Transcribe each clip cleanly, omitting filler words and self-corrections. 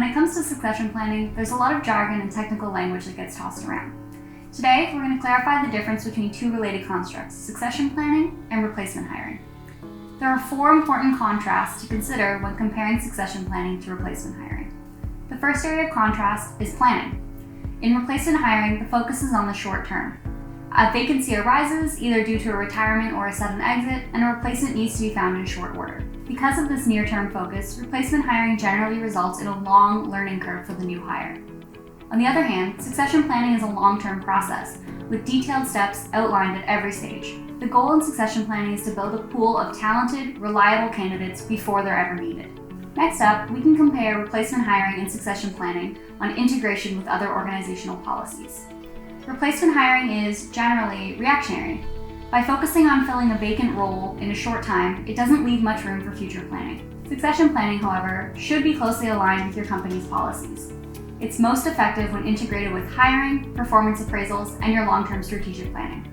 When it comes to succession planning, there's a lot of jargon and technical language that gets tossed around. Today, we're going to clarify the difference between two related constructs, succession planning and replacement hiring. There are 4 important contrasts to consider when comparing succession planning to replacement hiring. The first area of contrast is planning. In replacement hiring, the focus is on the short term. A vacancy arises either due to a retirement or a sudden exit, and a replacement needs to be found in short order. Because of this near-term focus, replacement hiring generally results in a long learning curve for the new hire. On the other hand, succession planning is a long-term process, with detailed steps outlined at every stage. The goal in succession planning is to build a pool of talented, reliable candidates before they're ever needed. Next up, we can compare replacement hiring and succession planning on integration with other organizational policies. Replacement hiring is generally reactionary. By focusing on filling a vacant role in a short time, it doesn't leave much room for future planning. Succession planning, however, should be closely aligned with your company's policies. It's most effective when integrated with hiring, performance appraisals, and your long-term strategic planning.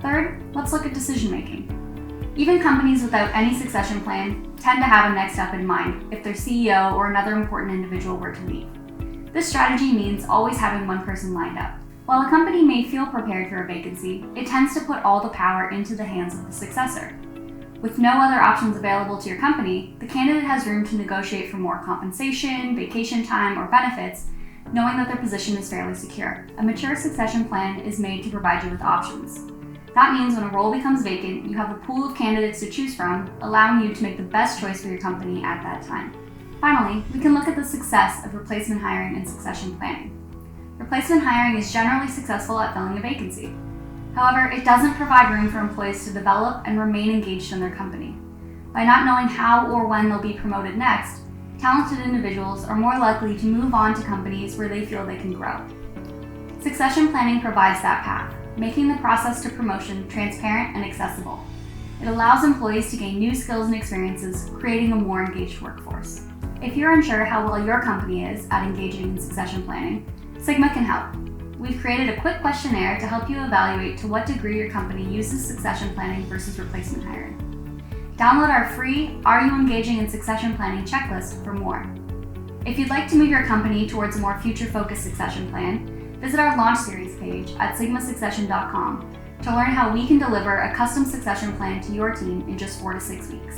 Third, let's look at decision-making. Even companies without any succession plan tend to have a next step in mind if their CEO or another important individual were to leave. This strategy means always having one person lined up. While a company may feel prepared for a vacancy, it tends to put all the power into the hands of the successor. With no other options available to your company, the candidate has room to negotiate for more compensation, vacation time, or benefits, knowing that their position is fairly secure. A mature succession plan is made to provide you with options. That means when a role becomes vacant, you have a pool of candidates to choose from, allowing you to make the best choice for your company at that time. Finally, we can look at the success of replacement hiring and succession planning. Replacement hiring is generally successful at filling a vacancy. However, it doesn't provide room for employees to develop and remain engaged in their company. By not knowing how or when they'll be promoted next, talented individuals are more likely to move on to companies where they feel they can grow. Succession planning provides that path, making the process to promotion transparent and accessible. It allows employees to gain new skills and experiences, creating a more engaged workforce. If you're unsure how well your company is at engaging in succession planning, Sigma can help. We've created a quick questionnaire to help you evaluate to what degree your company uses succession planning versus replacement hiring. Download our free Are You Engaging in Succession Planning checklist for more. If you'd like to move your company towards a more future-focused succession plan, visit our launch series page at sigmasuccession.com to learn how we can deliver a custom succession plan to your team in just 4 to 6 weeks.